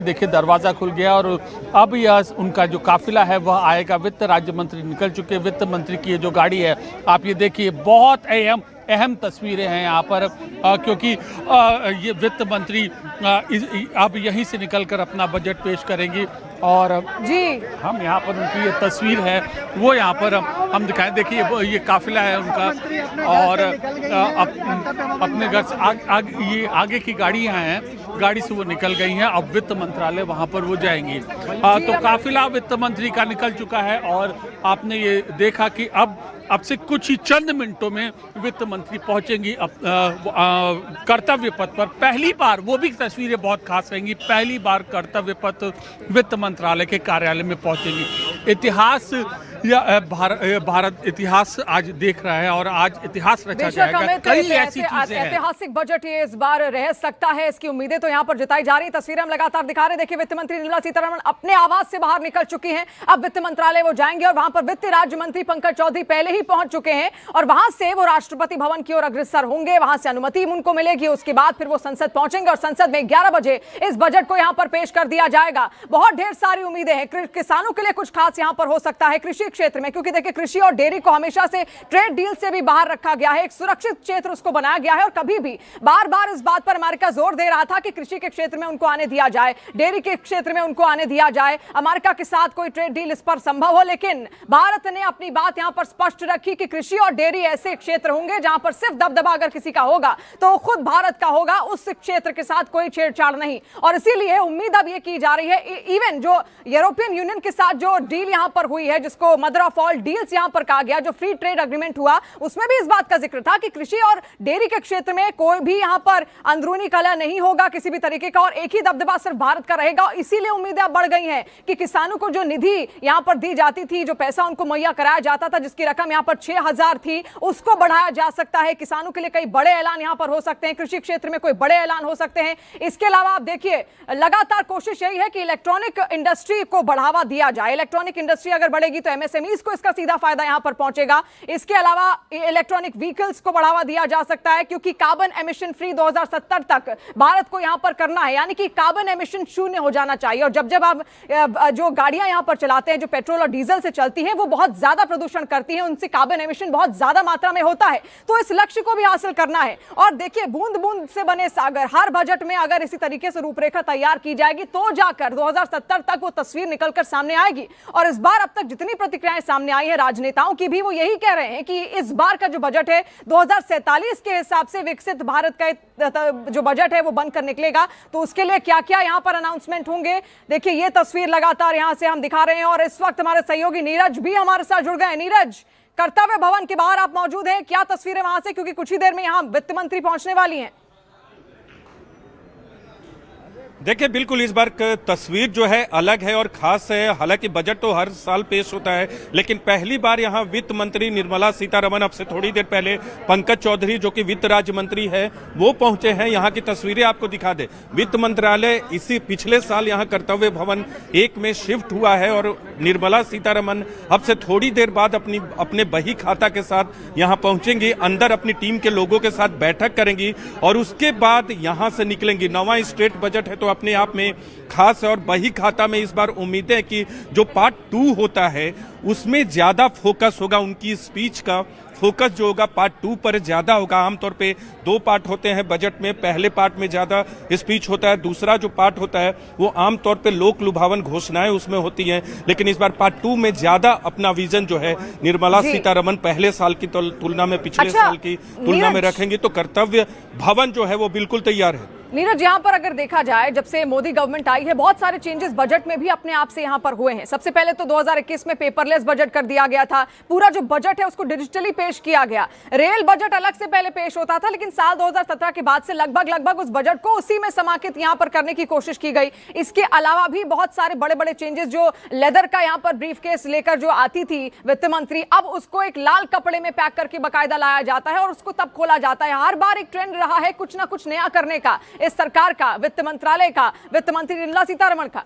देखिए दरवाजा खुल गया और अब यह उनका जो काफिला है वह आएगा। वित्त राज्य मंत्री निकल चुके। वित्त मंत्री की ये जो गाड़ी है आप ये देखिए, बहुत अहम तस्वीरें हैं यहाँ पर, क्योंकि ये वित्त मंत्री अब यहीं से निकलकर अपना बजट पेश करेंगे और जी हम यहाँ पर उनकी ये तस्वीर है वो यहाँ पर हम दिखाएं। देखिए ये काफिला है उनका और अपने घर से ये आगे की गाड़ियाँ हैं, गाड़ी से वो निकल गई हैं। अब वित्त मंत्रालय वहाँ पर वो जाएंगी। तो काफिला वित्त मंत्री का निकल चुका है और आपने ये देखा कि अब से कुछ ही चंद मिनटों में वित्त मंत्री पहुंचेंगी कर्तव्य पथ पर। पहली बार, वो भी तस्वीरें बहुत खास रहेंगी, पहली बार कर्तव्य पथ वित्त मंत्रालय के कार्यालय में पहुंचेंगी। इतिहास या भारत इतिहास आज देख रहा है और आज इतिहास रचा जाएगा। कई ऐसी चीजें हैं। ऐतिहासिक बजट ये इस बार रह सकता है, इसकी उम्मीदें तो यहाँ पर जताई जा रही हैं। तस्वीरें हम लगातार दिखा रहे हैं। देखिए वित्त मंत्री निर्मला सीतारमण अपने आवास से बाहर निकल चुकी हैं। अब वित्त मंत्रालय वो जाएंगे और वहां पर वित्त राज्य मंत्री पंकज चौधरी पहले ही पहुंच चुके हैं और वहां से वो राष्ट्रपति भवन की ओर अग्रसर होंगे। वहां से अनुमति उनको मिलेगी, उसके बाद फिर वो संसद पहुंचेंगे और संसद में 11 बजे इस बजट को यहाँ पर पेश कर दिया जाएगा। बहुत ढेर सारी उम्मीदें हैं। किसानों के लिए कुछ खास यहाँ पर हो सकता है कृषि क्षेत्र में, क्योंकि देखिए कृषि और डेयरी को हमेशा से ट्रेड डील से भी बाहर रखा गया है, एक सुरक्षित क्षेत्र उसको बनाया गया है और कभी भी बार बार इस बात पर अमेरिका जोर दे रहा था कि कृषि के क्षेत्र में उनको आने दिया जाए, डेयरी के क्षेत्र में उनको आने दिया जाए। अमेरिका के साथ कोई ट्रेड डील इस पर संभव हो, लेकिन भारत ने अपनी बात यहां पर स्पष्ट रखी कि कृषि और डेयरी ऐसे क्षेत्र होंगे जहां पर सिर्फ दबदबा अगर किसी का होगा तो खुद भारत का होगा, उस क्षेत्र के साथ कोई छेड़छाड़ नहीं। और इसीलिए उम्मीद अब यह की जा रही है, इवन जो यूरोपियन यूनियन के साथ जो डील यहां पर हुई है, जिसको मदर ऑफ ऑल डील्स यहां पर कहा गया, जो फ्री ट्रेड एग्रीमेंट हुआ, उसमें भी इस बात का जिक्र था कि कृषि और डेयरी के क्षेत्र में कोई भी यहां पर अंदरूनी कलह नहीं होगा किसी भी तरीके का और एक ही दबदबा सिर्फ भारत का रहेगा। इसीलिए उम्मीदें अब बढ़ गई हैं कि किसानों को जो निधि यहां पर दी जाती थी, जो पैसा उनको मुहैया कराया जाता था, जिसकी रकम यहां पर 6,000 थी, उसको बढ़ाया जा सकता है। किसानों के लिए कई बड़े ऐलान यहां पर हो सकते हैं, कृषि क्षेत्र में कोई बड़े ऐलान हो सकते हैं। इसके अलावा आप देखिए लगातार कोशिश यही है कि इलेक्ट्रॉनिक इंडस्ट्री को बढ़ावा दिया जाए। इलेक्ट्रॉनिक इंडस्ट्री अगर बढ़ेगी तो एमएसएमईज को इसका सीधा फायदा यहां पर पहुंचेगा। इसके अलावा इलेक्ट्रॉनिक व्हीकल्स को बढ़ावा दिया जा सकता है, क्योंकि कार्बन एमिशन फ्री 2070 तक भारत को यहां पर करना है, यानी कि कार्बन एमिशन शून्य हो जाना चाहिए। और जब आप जो गाड़ियां यहां पर चलाते हैं जो पेट्रोल और डीजल से चलती हैं, वो बहुत ज्यादा प्रदूषण करती हैं, उनसे कार्बन एमिशन बहुत ज्यादा मात्रा में होता है। तो इस लक्ष्य को भी हासिल करना है। और देखिए बूंद बूंद से बने सागर, हर बजट में अगर इसी तरीके से रूपरेखा तैयार की जाएगी तो जाकर 2070 तक वो तस्वीर निकलकर सामने आएगी। और इस बार अब तक जितनी प्रतिक्रियाएं सामने आई है राजनेताओं की भी, वो यही कह रहे हैं कि इस बार का जो बजट है 2047 के हिसाब से विकसित भारत का जो बजट है वो बनकर निकलेगा। तो उसके लिए क्या क्या यहां पर अनाउंसमेंट होंगे, देखिए ये तस्वीर लगातार यहां से हम दिखा रहे हैं। और इस वक्त हमारे सहयोगी नीरज भी हमारे साथ जुड़ गए। नीरज, कर्तव्य भवन के बाहर आप मौजूद हैं, क्या तस्वीरें वहां से, क्योंकि कुछ ही देर में यहां वित्त मंत्री पहुंचने वाली हैं। देखिए बिल्कुल इस बार तस्वीर जो है अलग है और खास है। हालांकि बजट तो हर साल पेश होता है, लेकिन पहली बार यहाँ वित्त मंत्री निर्मला सीतारमण, अब से थोड़ी देर पहले पंकज चौधरी जो कि वित्त राज्य मंत्री है वो पहुंचे हैं। यहाँ की तस्वीरें आपको दिखा दे। वित्त मंत्रालय इसी पिछले साल यहाँ कर्तव्य भवन 1 में शिफ्ट हुआ है और निर्मला सीतारमण अब से थोड़ी देर बाद अपने बही खाता के साथ यहाँ पहुंचेंगी, अंदर अपनी टीम के लोगों के साथ बैठक करेंगी और उसके बाद यहाँ से निकलेंगी। 9वां स्टेट बजट है तो अपने आप में खास है और बही खाता में इस बार उम्मीद है कि जो पार्ट 2 होता है उसमें ज्यादा फोकस होगा, उनकी स्पीच का फोकस जो होगा पार्ट 2 पर ज्यादा होगा। आमतौर पे 2 पार्ट होते हैं बजट में, पहले पार्ट में ज्यादा स्पीच होता है, दूसरा जो पार्ट होता है वो आमतौर पे लोक लुभावन घोषणाएं उसमें होती हैं। लेकिन इस बार पार्ट 2 में ज्यादा अपना विजन जो है निर्मला सीतारमण पहले साल की तुलना में, पिछले साल की तुलना में रखेंगे। तो कर्तव्य भवन जो है वो बिल्कुल तैयार है। नीरज, यहाँ पर अगर देखा जाए जब से मोदी गवर्नमेंट आई है बहुत सारे चेंजेस बजट में भी अपने आप से यहाँ पर हुए हैं। सबसे पहले तो 2021 में पेपरलेस बजट कर दिया गया था, पूरा जो बजट है उसको डिजिटली पेश किया गया। रेल बजट अलग से पहले पेश होता था, लेकिन साल 2017 के बाद से लगभग उस बजट को उसी में समाहित यहाँ पर करने की कोशिश की गई। इसके अलावा भी बहुत सारे बड़े बड़े चेंजेस, जो लेदर का यहाँ पर ब्रीफकेस लेकर जो आती थी वित्त मंत्री, अब उसको एक लाल कपड़े में पैक करके बाकायदा लाया जाता है और उसको तब खोला जाता है। हर बार एक ट्रेंड रहा है कुछ ना कुछ नया करने का, इस सरकार का, वित्त मंत्रालय का, वित्त मंत्री निर्मला सीतारमण का।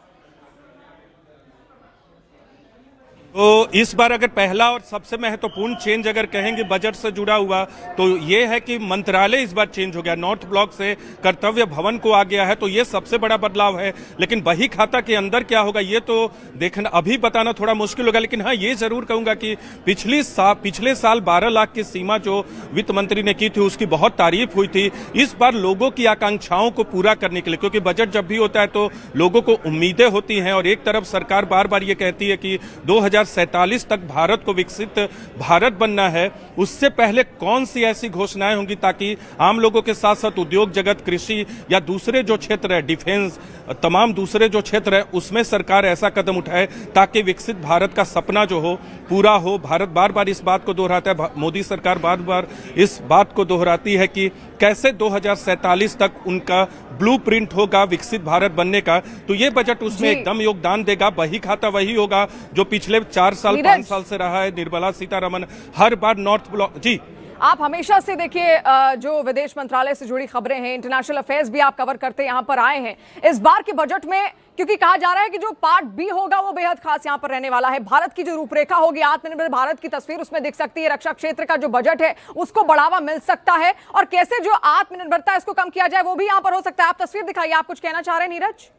तो इस बार अगर पहला और सबसे महत्वपूर्ण चेंज अगर कहेंगे बजट से जुड़ा हुआ तो ये है कि मंत्रालय इस बार चेंज हो गया, नॉर्थ ब्लॉक से कर्तव्य भवन को आ गया है, तो ये सबसे बड़ा बदलाव है। लेकिन बही खाता के अंदर क्या होगा ये तो देखना अभी बताना थोड़ा मुश्किल होगा। लेकिन हाँ, ये जरूर कहूंगा कि पिछले साल 12 लाख की सीमा जो वित्त मंत्री ने की थी उसकी बहुत तारीफ हुई थी। इस बार लोगों की आकांक्षाओं को पूरा करने के लिए, क्योंकि बजट जब भी होता है तो लोगों को उम्मीदें होती हैं और एक तरफ सरकार बार बार ये कहती है कि 2047 तक भारत को विकसित भारत बनना है, उससे पहले कौन सी ऐसी घोषणाएं होंगी ताकि आम लोगों के साथ साथ उद्योग जगत, कृषि या दूसरे जो क्षेत्र है, डिफेंस, तमाम दूसरे जो क्षेत्र है उसमें सरकार ऐसा कदम उठाए ताकि विकसित भारत का सपना जो हो पूरा हो। भारत बार बार इस बात को दोहराता है, मोदी सरकार बार बार इस बात को दोहराती है कि कैसे 2047 तक उनका ब्लूप्रिंट होगा विकसित भारत बनने का। तो ये बजट उसमें एकदम योगदान देगा। बही खाता वही होगा जो पिछले 4 साल 5 साल से रहा है। निर्मला सीतारमण हर बार नॉर्थ ब्लॉक जी आप हमेशा से देखिए जो विदेश मंत्रालय से जुड़ी खबरें हैं, इंटरनेशनल अफेयर्स भी आप कवर करते यहाँ पर आए हैं। इस बार के बजट में क्योंकि कहा जा रहा है कि जो पार्ट बी होगा वो बेहद खास यहाँ पर रहने वाला है। भारत की जो रूपरेखा होगी, आत्मनिर्भर भारत की तस्वीर उसमें दिख सकती है। रक्षा क्षेत्र का जो बजट है उसको बढ़ावा मिल सकता है और कैसे जो आत्मनिर्भरता है इसको कम किया जाए वो भी यहाँ पर हो सकता है। आप तस्वीर दिखाइए, आप कुछ कहना चाह रहे हैं नीरज?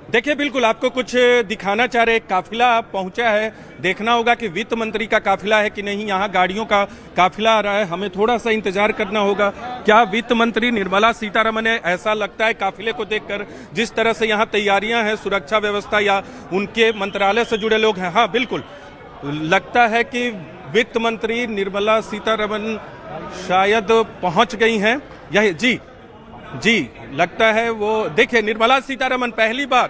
देखिए बिल्कुल आपको कुछ दिखाना चाह रहे। काफिला पहुंचा है, देखना होगा कि वित्त मंत्री का काफिला है कि नहीं। यहाँ गाड़ियों का काफिला आ रहा है, हमें थोड़ा सा इंतजार करना होगा। क्या वित्त मंत्री निर्मला सीतारमण है? ऐसा लगता है काफिले को देखकर, जिस तरह से यहाँ तैयारियां हैं, सुरक्षा व्यवस्था या उनके मंत्रालय से जुड़े लोग हैं। हाँ बिल्कुल लगता है कि वित्त मंत्री निर्मला सीतारमण शायद पहुंच गई हैं। यही जी लगता है वो। देखिए निर्मला सीतारमण पहली बार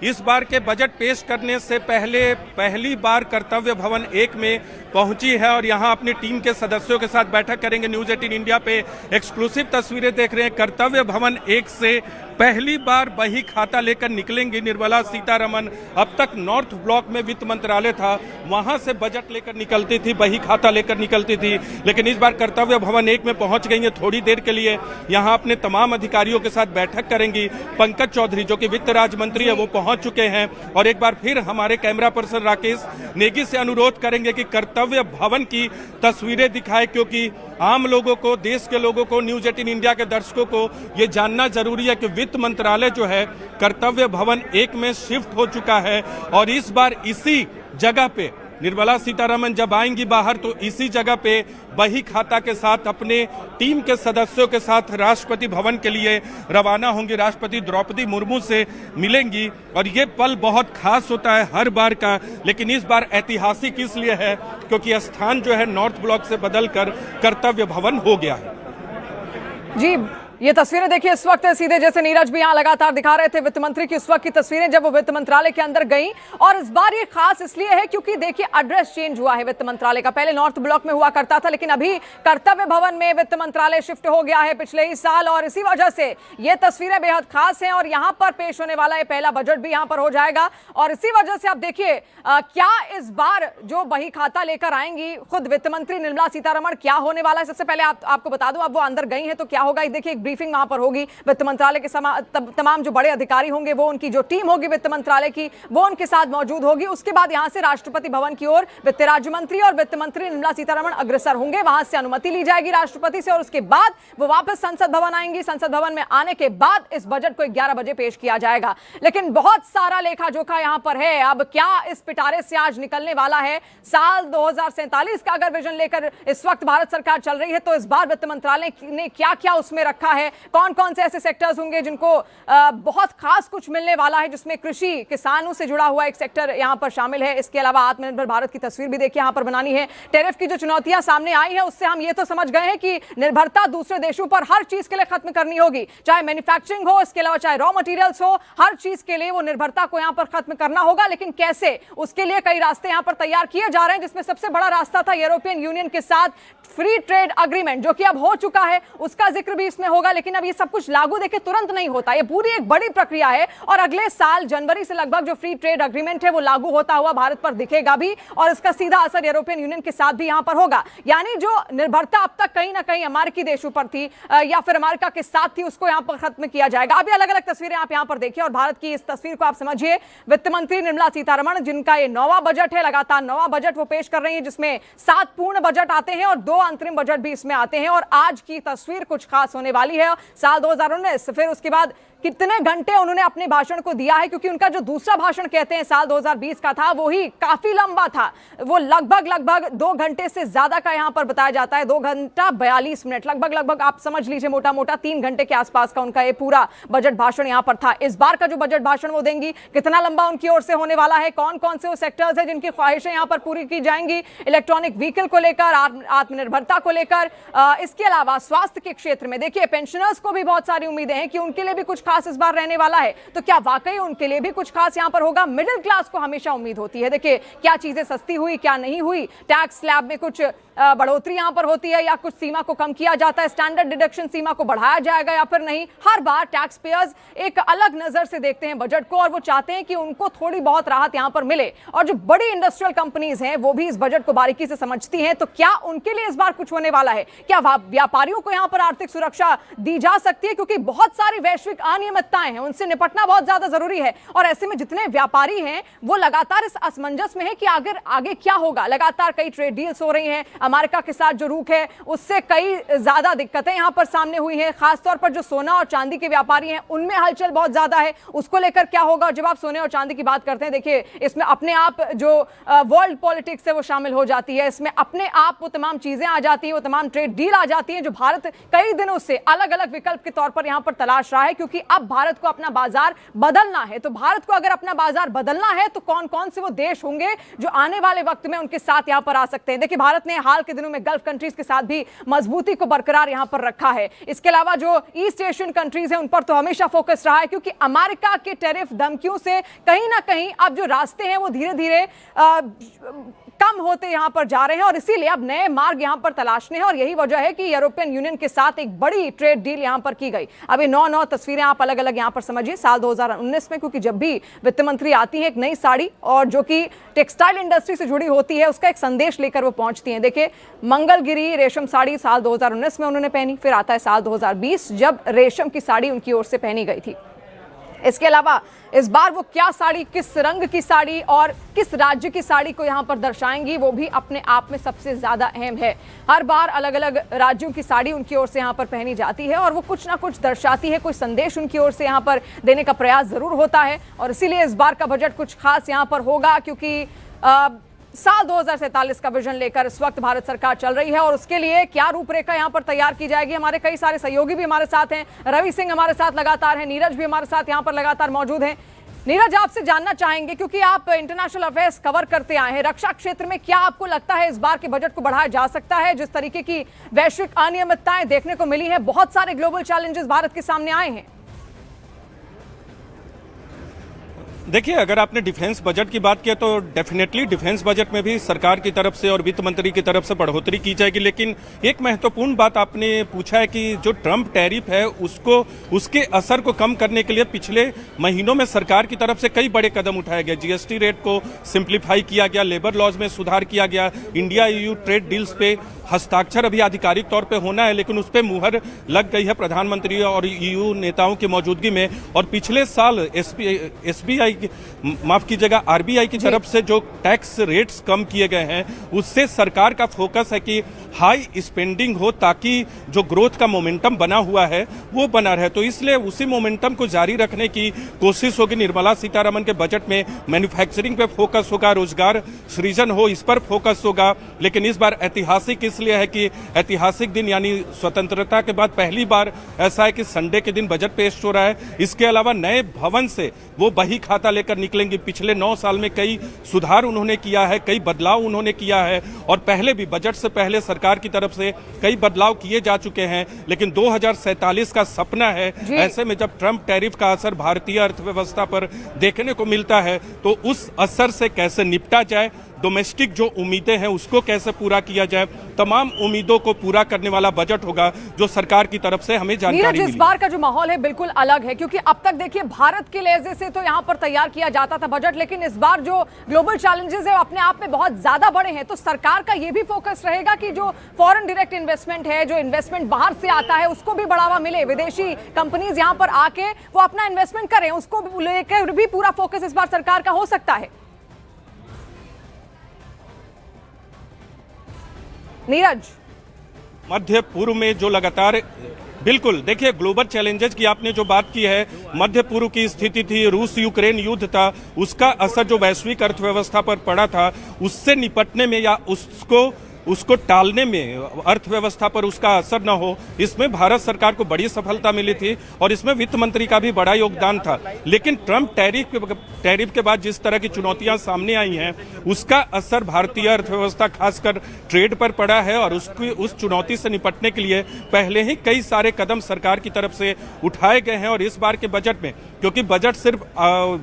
इस बार के बजट पेश करने से पहली बार कर्तव्य भवन 1 में पहुंची है और यहां अपनी टीम के सदस्यों के साथ बैठक करेंगे। न्यूज 18 इंडिया पे एक्सक्लूसिव तस्वीरें देख रहे हैं। कर्तव्य भवन 1 से पहली बार बही खाता लेकर निकलेंगी निर्मला सीतारमण। अब तक नॉर्थ ब्लॉक में वित्त मंत्रालय था, वहां से बजट लेकर निकलती थी, बही खाता लेकर निकलती थी। लेकिन इस बार कर्तव्य भवन 1 में पहुंच गई है। थोड़ी देर के लिए यहां अपने तमाम अधिकारियों के साथ बैठक करेंगी। पंकज चौधरी जो कि वित्त राज्य मंत्री है वो पहुंच चुके हैं और एक बार फिर हमारे कैमरा पर्सन राकेश नेगी से अनुरोध करेंगे कि कर्तव्य भवन की तस्वीरें दिखाए, क्योंकि आम लोगों को, देश के लोगों को, न्यूज 18 इंडिया के दर्शकों को ये जानना जरूरी है कि वित्त मंत्रालय जो है कर्तव्य भवन 1 में शिफ्ट हो चुका है और इस बार इसी जगह पे निर्मला सीतारमण जब आएंगी बाहर तो इसी जगह पे बही खाता के साथ अपने टीम के सदस्यों के साथ राष्ट्रपति भवन के लिए रवाना होंगी। राष्ट्रपति द्रौपदी मुर्मू से मिलेंगी और ये पल बहुत खास होता है हर बार का, लेकिन इस बार ऐतिहासिक इसलिए है क्योंकि स्थान जो है नॉर्थ ब्लॉक से बदलकर कर्तव्य भवन हो गया है। जी ये तस्वीरें देखिए इस वक्त सीधे जैसे नीरज भी यहाँ लगातार दिखा रहे थे वित्त मंत्री की उस वक्त की तस्वीरें जब वो वित्त मंत्रालय के अंदर गई। और इस बार ये खास इसलिए है क्योंकि देखिए एड्रेस चेंज हुआ है वित्त मंत्रालय का। पहले नॉर्थ ब्लॉक में हुआ करता था लेकिन अभी कर्तव्य भवन में वित्त मंत्रालय शिफ्ट हो गया है पिछले ही साल और इसी वजह से ये तस्वीरें बेहद खास हैं और यहाँ पर पेश होने वाला ये पहला बजट भी यहाँ पर हो जाएगा। और इसी वजह से आप देखिए क्या इस बार जो बही खाता लेकर आएंगी खुद वित्त मंत्री निर्मला सीतारमण, क्या होने वाला है। सबसे पहले आपको बता दूं, अब वो अंदर गई हैं तो क्या होगा देखिए, एक ब्रीफिंग वहां पर होगी। वित्त मंत्रालय के तमाम जो बड़े अधिकारी होंगे वो, उनकी जो टीम होगी वित्त मंत्रालय की, वो उनके साथ मौजूद होगी। उसके बाद यहां से राष्ट्रपति भवन की ओर वित्त राज्य मंत्री और वित्त मंत्री निर्मला सीतारमण अग्रसर होंगे। वहां से अनुमति ली जाएगी राष्ट्रपति से और उसके बाद वो वापस संसद भवन आएंगी। संसद भवन में आने के बाद इस बजट को 11 बजे पेश किया जाएगा। लेकिन बहुत सारा लेखा जोखा यहां पर है। अब क्या इस पिटारे से आज निकलने वाला है? साल 2047 का अगर विजन लेकर इस वक्त भारत सरकार चल रही है तो इस बार वित्त मंत्रालय ने क्या क्या उसमें रखा है, कौन कौन से ऐसे सेक्टर्स होंगे जिनको बहुत खास कुछ मिलने वाला है, जिसमें कृषि, किसानों से जुड़ा हुआ एक सेक्टर यहां पर शामिल है। इसके अलावा आत्मनिर्भर भारत की तस्वीर भी देखिए यहां पर बनानी है। टैरिफ की जो चुनौतियां सामने आई है उससे हम ये तो समझ गए हैं कि निर्भरता दूसरे देशों पर हर चीज के लिए खत्म करनी होगी, चाहे मैन्युफैक्चरिंग हो, इसके अलावा चाहे रॉ मटेरियल्स हो, हर चीज के लिए वो निर्भरता को यहां पर खत्म करना होगा। लेकिन कैसे, उसके लिए कई रास्ते यहां पर तैयार किए जा रहे हैं, जिसमें सबसे बड़ा रास्ता था यूरोपियन यूनियन के साथ फ्री ट्रेड अग्रीमेंट जो कि अब हो चुका है, उसका जिक्र भी इसमें होगा। होगा, लेकिन अब ये सब कुछ लागू देखिए तुरंत नहीं होता, ये पूरी एक बड़ी प्रक्रिया है और अगले साल जनवरी से लगभग जो फ्री ट्रेड एग्रीमेंट है वो लागू होता हुआ भारत पर दिखेगा भी और इसका सीधा असर यूरोपियन यूनियन के साथ भी यहां पर होगा। यानी जो निर्भरता अब तक कहीं ना कहीं अमेरिकी देशों पर थी या फिर अमेरिका के साथ थी, उसको यहां पर खत्म किया जाएगा। अभी अलग अलग तस्वीरें आप यहां पर देखिए और भारत की इस तस्वीर को आप समझिए। वित्त मंत्री निर्मला सीतारमण, जिनका ये 9वां बजट है, लगातार 9वां बजट वो पेश कर रही है, जिसमें 7 पूर्ण बजट आते हैं और 2 अंतरिम बजट भी इसमें आते हैं। और आज की तस्वीर कुछ खास होने वाली है। साल 2019, फिर उसके बाद कितने घंटे उन्होंने अपने भाषण को दिया है, क्योंकि उनका जो दूसरा भाषण कहते हैं साल 2020 का था, वो ही काफी लंबा था। वो लगभग 2 घंटे से ज्यादा का यहां पर बताया जाता है, 2 घंटा 42 मिनट, लगभग आप समझ लीजिए मोटा मोटा 3 घंटे के आसपास का उनका ये पूरा बजट भाषण यहां पर था। इस बार का जो बजट भाषण वो देंगी, कितना लंबा उनकी ओर से होने वाला है, कौन कौन से वो सेक्टर्स है जिनकी ख्वाहिशें यहां पर पूरी की जाएंगी, इलेक्ट्रॉनिक व्हीकल को लेकर, आत्मनिर्भरता को लेकर, इसके अलावा स्वास्थ्य के क्षेत्र में देखिए पेंशनर्स को भी बहुत सारी उम्मीदें हैं कि उनके लिए भी कुछ खास इस बार रहने वाला है। तो क्या वाकई उनके लिए भी कुछ खास यहां पर होगा? मिडिल क्लास को हमेशा उम्मीद होती है, देखिए क्या चीजें सस्ती हुई, क्या नहीं हुई, टैक्स स्लैब में कुछ बढ़ोतरी यहां पर होती है या कुछ सीमा को कम किया जाता है, स्टैंडर्ड डिडक्शन सीमा को बढ़ाया जाएगा या फिर नहीं। हर बार टैक्स पेयर्स एक अलग नजर से देखते हैं बजट को और वो चाहते हैं कि उनको थोड़ी बहुत राहत यहां पर मिले। और जो बड़ी इंडस्ट्रियल कंपनीज हैं वो भी इस बजट को बारीकी से समझती हैं। तो क्या उनके लिए इस बार कुछ होने वाला है? क्या व्यापारियों को यहां पर आर्थिक सुरक्षा दी जा सकती है? क्योंकि बहुत सारी वैश्विक अनियमितताएं हैं, उनसे निपटना बहुत ज्यादा जरूरी है। और ऐसे में जितने व्यापारी हैं वो लगातार इस असमंजस में है कि आगे क्या होगा। लगातार कई ट्रेड डील्स हो रही हैं, अमेरिका के साथ जो रुख है उससे कई ज्यादा दिक्कतें यहां पर सामने हुई हैं। खासतौर पर जो सोना और चांदी के व्यापारी हैं उनमें हलचल बहुत ज्यादा है, उसको लेकर क्या होगा। जब आप सोने और चांदी की बात करते हैं, देखिए इसमें अपने आप जो वर्ल्ड पॉलिटिक्स है वो शामिल हो जाती है, इसमें अपने आप वो तमाम चीजें आ जाती है, वो तमाम ट्रेड डील आ जाती है जो भारत कई दिनों से अलग अलग विकल्प के तौर पर यहां पर तलाश रहा है। क्योंकि अब भारत को अपना बाजार बदलना है। तो भारत को अगर अपना बाजार बदलना है तो कौन कौन से वो देश होंगे जो आने वाले वक्त में उनके साथ यहां पर आ सकते हैं। देखिए भारत ने हाल के दिनों में गल्फ कंट्रीज के साथ भी मजबूती को बरकरार यहां पर रखा है। इसके अलावा जो ईस्ट एशियन कंट्रीज हैं उन पर तो हमेशा फोकस रहा है, क्योंकि अमेरिका के टैरिफ धमकियों से कहीं ना कहीं अब जो रास्ते हैं वो धीरे धीरे कम होते यहां पर जा रहे हैं और इसीलिए अब नए मार्ग यहां पर तलाशने हैं। और यही वजह है कि यूरोपियन यूनियन के साथ एक बड़ी ट्रेड डील यहां पर की गई। अभी 9 तस्वीरें आप अलग अलग यहां पर समझिए साल 2019 में, क्योंकि जब भी वित्त मंत्री आती है एक नई साड़ी और जो कि टेक्सटाइल इंडस्ट्री से जुड़ी होती है उसका एक संदेश लेकर वो पहुंचती हैं। देखिए मंगलगिरी रेशम साड़ी साल 2019 में उन्होंने पहनी, फिर आता है साल 2020 जब रेशम की साड़ी उनकी ओर से पहनी गई थी। इसके अलावा इस बार वो क्या साड़ी, किस रंग की साड़ी और किस राज्य की साड़ी को यहां पर दर्शाएंगी, वो भी अपने आप में सबसे ज्यादा अहम है। हर बार अलग अलग राज्यों की साड़ी उनकी ओर से यहां पर पहनी जाती है और वो कुछ ना कुछ दर्शाती है, कोई संदेश उनकी ओर से यहां पर देने का प्रयास जरूर होता है। और इसीलिए इस बार का बजट कुछ खास यहां पर होगा, क्योंकि साल 2047 का विजन लेकर इस वक्त भारत सरकार चल रही है और उसके लिए क्या रूपरेखा यहां पर तैयार की जाएगी। हमारे कई सारे सहयोगी भी हमारे साथ हैं, रवि सिंह हमारे साथ लगातार हैं, नीरज भी हमारे साथ यहां पर लगातार मौजूद हैं। नीरज, आपसे जानना चाहेंगे क्योंकि आप इंटरनेशनल अफेयर्स कवर करते आए हैं, रक्षा क्षेत्र में क्या आपको लगता है इस बार के बजट को बढ़ाया जा सकता है? जिस तरीके की वैश्विक अनियमितताएं देखने को मिली है, बहुत सारे ग्लोबल चैलेंजेस भारत के सामने आए हैं। देखिए, अगर आपने डिफेंस बजट की बात की तो डेफिनेटली डिफेंस बजट में भी सरकार की तरफ से और वित्त मंत्री की तरफ से बढ़ोतरी की जाएगी। लेकिन एक महत्वपूर्ण बात आपने पूछा है कि जो ट्रंप टैरिफ है उसके असर को कम करने के लिए पिछले महीनों में सरकार की तरफ से कई बड़े कदम उठाए गए। जीएसटी रेट को सिंप्लीफाई किया गया, लेबर लॉज में सुधार किया गया, इंडिया ईयू ट्रेड डील्स पे हस्ताक्षर अभी आधिकारिक तौर पे होना है, लेकिन उस पे मुहर लग गई है प्रधानमंत्री और ईयू नेताओं की मौजूदगी में। और पिछले साल एसबीआई माफ कीजिएगा आरबीआई की तरफ से जो टैक्स रेट्स कम किए गए हैं उससे सरकार का फोकस है कि हाई स्पेंडिंग हो ताकि जो ग्रोथ का मोमेंटम बना हुआ है वो बना रहे। तो इसलिए उसी मोमेंटम को जारी रखने की कोशिश होगी। निर्मला सीतारमण के बजट में मैन्युफैक्चरिंग पे फोकस होगा, रोजगार सृजन हो इस पर फोकस होगा। लेकिन इस बार ऐतिहासिक इसलिए है कि ऐतिहासिक दिन यानी स्वतंत्रता के बाद पहली बार ऐसा है कि संडे के दिन बजट पेश हो रहा है। इसके अलावा नए भवन से वो बही खाता लेकर निकलेंगे। पिछले 9 साल में कई सुधार उन्होंने किया है, कई बदलाव उन्होंने किया है और पहले भी बजट से पहले सरकार की तरफ से कई बदलाव किए जा चुके हैं। लेकिन 2047 का सपना है। ऐसे में जब ट्रंप टैरिफ का असर भारतीय अर्थव्यवस्था पर देखने को मिलता है तो उस असर से कैसे निपटा जाए डोमेस्टिक जो उम्मीदें हैं उसको कैसे पूरा किया जाए, तमाम उम्मीदों को पूरा करने वाला बजट होगा जो सरकार की तरफ से हमें जानकारी नीरज, इस बार का जो माहौल है बिल्कुल अलग है, क्योंकि अब तक देखिए भारत के लहजे से तो यहाँ पर तैयार किया जाता था बजट, लेकिन इस बार जो ग्लोबल चैलेंजेस है वो अपने आप में बहुत ज्यादा बड़े हैं। तो सरकार का ये भी फोकस रहेगा कि जो फॉरेन डायरेक्ट इन्वेस्टमेंट है, जो इन्वेस्टमेंट बाहर से आता है, उसको भी बढ़ावा मिले, विदेशी कंपनीज यहाँ पर आके वो अपना इन्वेस्टमेंट करें, उसको लेकर भी पूरा फोकस इस बार सरकार का हो सकता है। नीरज, मध्य पूर्व में जो लगातार बिल्कुल देखिए ग्लोबल चैलेंजेस की आपने जो बात की है, मध्य पूर्व की स्थिति थी, रूस यूक्रेन युद्ध था, उसका असर जो वैश्विक अर्थव्यवस्था पर पड़ा था, उससे निपटने में या उसको टालने में, अर्थव्यवस्था पर उसका असर न हो, इसमें भारत सरकार को बड़ी सफलता मिली थी और इसमें वित्त मंत्री का भी बड़ा योगदान था। लेकिन ट्रंप टैरिफ के बाद जिस तरह की चुनौतियां सामने आई हैं, उसका असर भारतीय अर्थव्यवस्था खासकर ट्रेड पर पड़ा है और उस चुनौती से निपटने के लिए पहले ही कई सारे कदम सरकार की तरफ से उठाए गए हैं। और इस बार के बजट में, क्योंकि बजट सिर्फ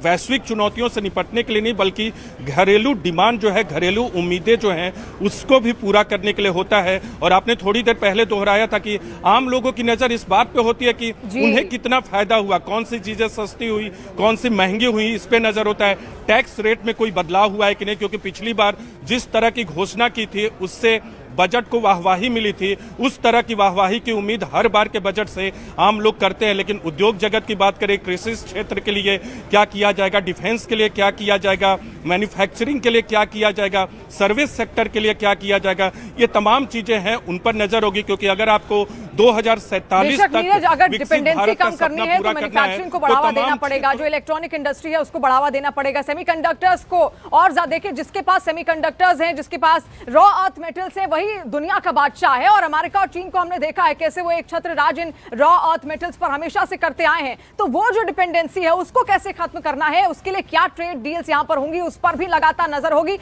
वैश्विक चुनौतियों से निपटने के लिए नहीं बल्कि घरेलू डिमांड जो है, घरेलू उम्मीदें जो हैं, उसको भी पूरा करने के लिए होता है। और आपने थोड़ी देर पहले दोहराया था कि आम लोगों की नजर इस बात पे होती है कि उन्हें कितना फायदा हुआ, कौन सी चीजें सस्ती हुई, कौन सी महंगी हुई, इस पे नजर होता है। टैक्स रेट में कोई बदलाव हुआ है कि नहीं, क्योंकि पिछली बार जिस तरह की घोषणा की थी उससे बजट को वाहवाही मिली थी, उस तरह की वाहवाही की उम्मीद हर बार के बजट से आम लोग करते हैं। लेकिन उद्योग जगत की बात करें, कृषि क्षेत्र के लिए क्या किया जाएगा, डिफेंस के लिए क्या किया जाएगा, मैन्युफैक्चरिंग के लिए क्या किया जाएगा, सर्विस सेक्टर के लिए क्या किया जाएगा, ये तमाम चीजें हैं, उन पर नजर होगी। क्योंकि अगर आपको 2047 तक अगर डिपेंडेंसी कम करनी है तो मैन्युफैक्चरिंग को बढ़ावा देना पड़ेगा, जो इलेक्ट्रॉनिक इंडस्ट्री है उसको बढ़ावा देना पड़ेगा, सेमीकंडक्टर्स को और ज्यादा देखिए, जिसके पास सेमीकंडक्टर्स हैं, जिसके पास रॉ अर्थ मेटल्स है, वही दुनिया का बादशाह है। और अमेरिका और चीन को हमने देखा है कैसे वो एक छत्र राज इन रॉ अर्थ मेटल्स पर हमेशा से करते आए हैं। तो वो जो डिपेंडेंसी है उसको कैसे खत्म करना है, उसके लिए क्या ट्रेड डील्स यहां पर होंगी, उस पर भी लगातार नजर होगी।